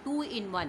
2 in 1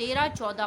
13, 14,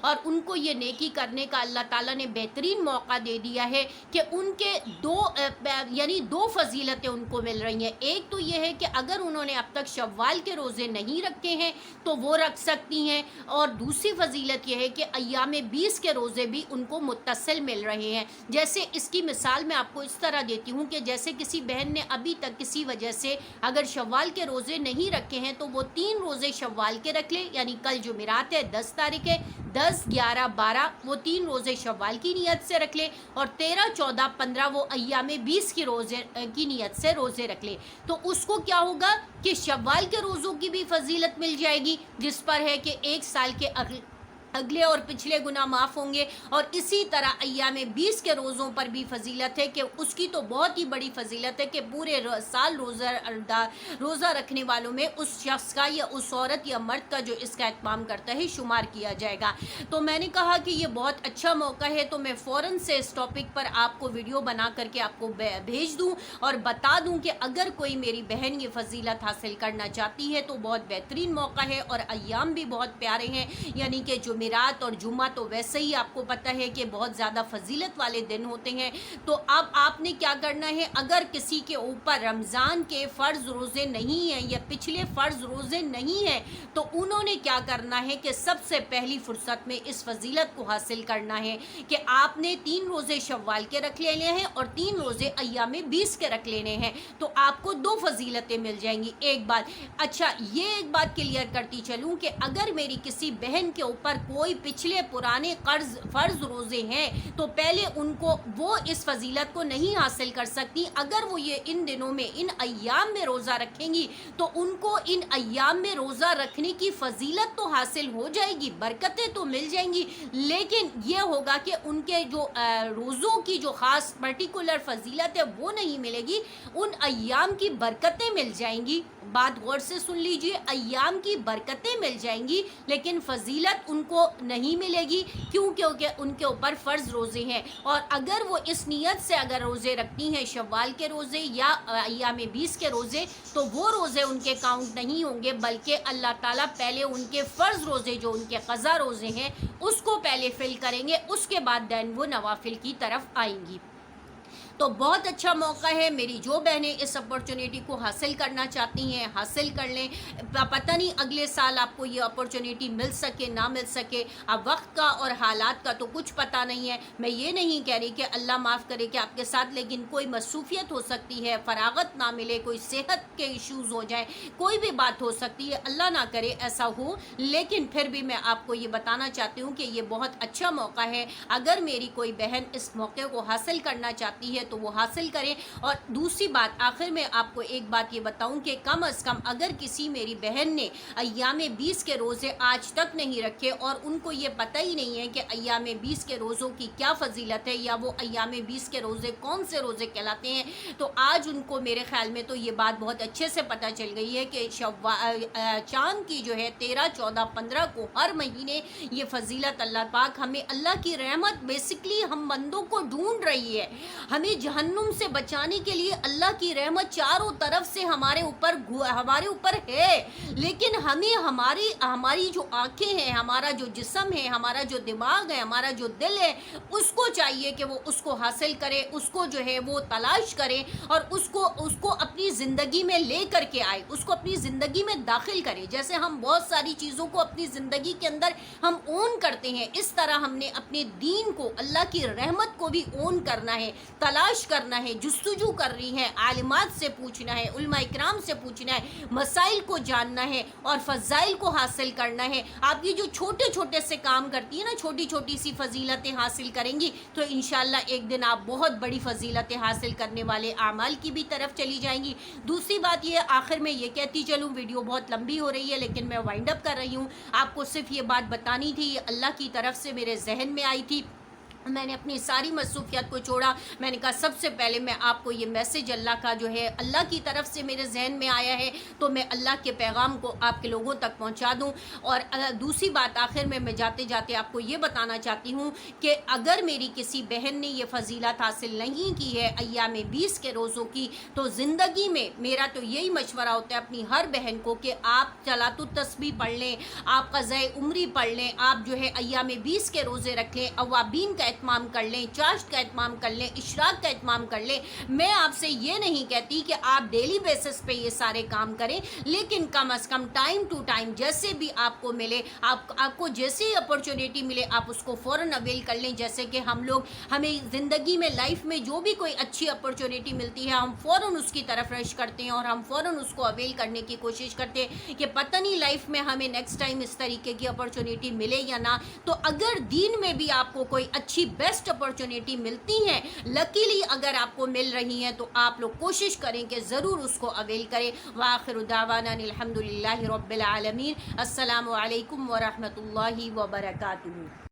اور ان کو یہ نیکی کرنے کا اللہ تعالیٰ نے بہترین موقع دے دیا ہے کہ ان کے دو فضیلتیں ان کو مل رہی ہیں. ایک تو یہ ہے کہ اگر انہوں نے اب تک شوال کے روزے نہیں رکھے ہیں تو وہ رکھ سکتی ہیں, اور دوسری فضیلت یہ ہے کہ ایام 20 کے روزے بھی ان کو متصل مل رہے ہیں. جیسے اس کی مثال میں آپ کو اس طرح دیتی ہوں کہ جیسے کسی بہن نے ابھی تک کسی وجہ سے اگر شوال کے روزے نہیں رکھے ہیں تو وہ 3 روزے شوال کے رکھ لے, یعنی کل جمعرات ہے 10 تاریخ ہے, 10, 11, 12 وہ 3 روزے شوال کی نیت سے رکھ لے, اور 13, 14, 15 وہ ایام 20 کی روزے کی نیت سے روزے رکھ لے. تو اس کو کیا ہوگا کہ شوال کے روزوں کی بھی فضیلت مل جائے گی, جس پر ہے کہ 1 سال کے اگلے اور پچھلے گناہ معاف ہوں گے, اور اسی طرح ایام 20 کے روزوں پر بھی فضیلت ہے کہ اس کی تو بہت ہی بڑی فضیلت ہے کہ پورے سال روزہ رکھنے والوں میں اس شخص کا یا اس عورت یا مرد کا جو اس کا اہتمام کرتا ہے شمار کیا جائے گا. تو میں نے کہا کہ یہ بہت اچھا موقع ہے, تو میں فوراً سے اس ٹاپک پر آپ کو ویڈیو بنا کر کے آپ کو بھیج دوں اور بتا دوں کہ اگر کوئی میری بہن یہ فضیلت حاصل کرنا چاہتی ہے تو بہت بہترین موقع ہے, اور ایام بھی بہت پیارے ہیں, یعنی کہ جمعرات اور جمعہ تو ویسے ہی آپ کو پتہ ہے کہ بہت زیادہ فضیلت والے دن ہوتے ہیں. تو اب آپ نے کیا کرنا ہے, اگر کسی کے اوپر رمضان کے فرض روزے نہیں ہیں یا پچھلے فرض روزے نہیں ہیں تو انہوں نے کیا کرنا ہے کہ سب سے پہلی فرصت میں اس فضیلت کو حاصل کرنا ہے کہ آپ نے 3 روزے شوال کے رکھ لینے ہیں اور 3 روزے ایام 20 کے رکھ لینے ہیں, تو آپ کو 2 فضیلتیں مل جائیں گی. ایک بات, اچھا یہ ایک بات کلیئر کرتی چلوں کہ اگر میری کسی بہن کے اوپر کوئی پچھلے پرانے فرض روزے ہیں تو پہلے ان کو وہ اس فضیلت کو نہیں حاصل کر سکتی. اگر وہ یہ ان دنوں میں ان ایام میں روزہ رکھیں گی تو ان کو ان ایام میں روزہ رکھنے کی فضیلت تو حاصل ہو جائے گی, برکتیں تو مل جائیں گی, لیکن یہ ہوگا کہ ان کے جو روزوں کی جو خاص پرٹیکولر فضیلت ہے وہ نہیں ملے گی, ان ایام کی برکتیں مل جائیں گی. بات غور سے سن لیجئے, ایام کی برکتیں مل جائیں گی لیکن فضیلت ان کو نہیں ملے گی, کیونکہ ان کے اوپر فرض روزے ہیں. اور اگر وہ اس نیت سے اگر روزے رکھتی ہیں شوال کے روزے یا ایام 20 کے روزے, تو وہ روزے ان کے کاؤنٹ نہیں ہوں گے, بلکہ اللہ تعالیٰ پہلے ان کے فرض روزے جو ان کے قضا روزے ہیں اس کو پہلے فل کریں گے, اس کے بعد دین وہ نوافل کی طرف آئیں گی. تو بہت اچھا موقع ہے, میری جو بہنیں اس اپورچونیٹی کو حاصل کرنا چاہتی ہیں حاصل کر لیں. پتہ نہیں اگلے سال آپ کو یہ اپورچونیٹی مل سکے نہ مل سکے, اب وقت کا اور حالات کا تو کچھ پتہ نہیں ہے. میں یہ نہیں کہہ رہی کہ اللہ معاف کرے کہ آپ کے ساتھ, لیکن کوئی مصروفیت ہو سکتی ہے, فراغت نہ ملے, کوئی صحت کے ایشوز ہو جائیں, کوئی بھی بات ہو سکتی ہے, اللہ نہ کرے ایسا ہو. لیکن پھر بھی میں آپ کو یہ بتانا چاہتی ہوں کہ یہ بہت اچھا موقع ہے. اگر میری کوئی بہن اس موقع کو حاصل کرنا چاہتی ہے تو وہ حاصل کریں. اور دوسری بات, آخر میں آپ کو ایک بات یہ بتاؤں کہ کم از کم اگر کسی میری بہن نے ایام 20 کے روزے آج تک نہیں رکھے اور ان کو یہ پتہ ہی نہیں ہے کہ ایام 20 کے روزوں کی کیا فضیلت ہے یا وہ ایام 20 کے روزے کون سے روزے کہلاتے ہیں, تو آج ان کو میرے خیال میں تو یہ بات بہت اچھے سے پتہ چل گئی ہے کہ چاند کی جو ہے 13, 14, 15 کو ہر مہینے یہ فضیلت اللہ پاک ہمیں, اللہ کی رحمت بیسکلی ہم بندوں کو ڈھونڈ رہی ہے, ہمیں جہنم سے بچانے کے لیے اللہ کی رحمت چاروں طرف سے ہمارے اوپر ہے, لیکن ہمیں ہماری جو آنکھیں ہیں, ہمارا جو جسم ہے, ہمارا جو دماغ ہے, ہمارا جو دل ہے, اس کو چاہیے کہ وہ اس کو حاصل کرے, اس کو جو ہے وہ تلاش کرے اور اس کو اپنی زندگی میں لے کر کے آئے, اس کو اپنی زندگی میں داخل کرے. جیسے ہم بہت ساری چیزوں کو اپنی زندگی کے اندر ہم اون کرتے ہیں, اس طرح ہم نے اپنے دین کو, اللہ کی رحمت کو بھی اون کرنا ہے, تلاش کرنا ہے, جستجو کر رہی ہے, عالمات سے پوچھنا ہے, علماء اکرام سے پوچھنا ہے, مسائل کو جاننا ہے اور فضائل کو حاصل کرنا ہے. آپ یہ جو چھوٹے چھوٹے سے کام کرتی ہیں نا, چھوٹی چھوٹی سی فضیلتیں حاصل کریں گی تو انشاءاللہ ایک دن آپ بہت بڑی فضیلتیں حاصل کرنے والے اعمال کی بھی طرف چلی جائیں گی. دوسری بات یہ, آخر میں یہ کہتی چلوں, ویڈیو بہت لمبی ہو رہی ہے لیکن میں وائنڈ اپ کر رہی ہوں, آپ کو صرف یہ بات بتانی تھی, یہ اللہ کی طرف سے میرے ذہن میں آئی تھی. میں نے اپنی ساری مصروفیات کو چھوڑا. میں نے کہا سب سے پہلے میں آپ کو یہ میسیج اللہ کا جو ہے اللہ کی طرف سے میرے ذہن میں آیا ہے تو میں اللہ کے پیغام کو آپ کے لوگوں تک پہنچا دوں. اور دوسری بات آخر میں جاتے جاتے آپ کو یہ بتانا چاہتی ہوں کہ اگر میری کسی بہن نے یہ فضیلت حاصل نہیں کی ہے ایام 20 کے روزوں کی, تو زندگی میں میرا تو یہی مشورہ ہوتا ہے اپنی ہر بہن کو کہ آپ صلاۃ التسبیح پڑھ لیں, آپ قضاء عمری پڑھ لیں, آپ جو ہے ایام 20 کے روزے رکھ لیں, اوابین کا اہتمام کر لیں, چاشت کا اہتمام کر لیں, اشراق کا اہتمام کر لیں. میں آپ سے یہ نہیں کہتی کہ آپ ڈیلی بیسس پہ یہ سارے کام کریں, لیکن کم از کم ٹائم ٹو ٹائم جیسے بھی آپ کو ملے, آپ کو جیسے ہی اپرچونیٹی ملے آپ اس کو فوراً اویل کر لیں. جیسے کہ ہمیں زندگی میں لائف میں جو بھی کوئی اچھی اپرچونیٹی ملتی ہے ہم فوراً اس کی طرف رش کرتے ہیں اور ہم فوراً اس کو اویل کرنے کی کوشش کرتے ہیں کہ پتہ نہیں لائف میں ہمیں نیکسٹ ٹائم اس طریقے کی اپرچونیٹی ملے یا نہ. تو اگر دین میں بھی آپ کو کوئی اچھی بیسٹ اپرچونیٹی ملتی ہیں, لکیلی اگر آپ کو مل رہی ہیں, تو آپ لوگ کوشش کریں کہ ضرور اس کو اویل کریں. وآخر دعوانا الحمدللہ رب العالمین. السلام علیکم ورحمۃ اللہ وبرکاتہ.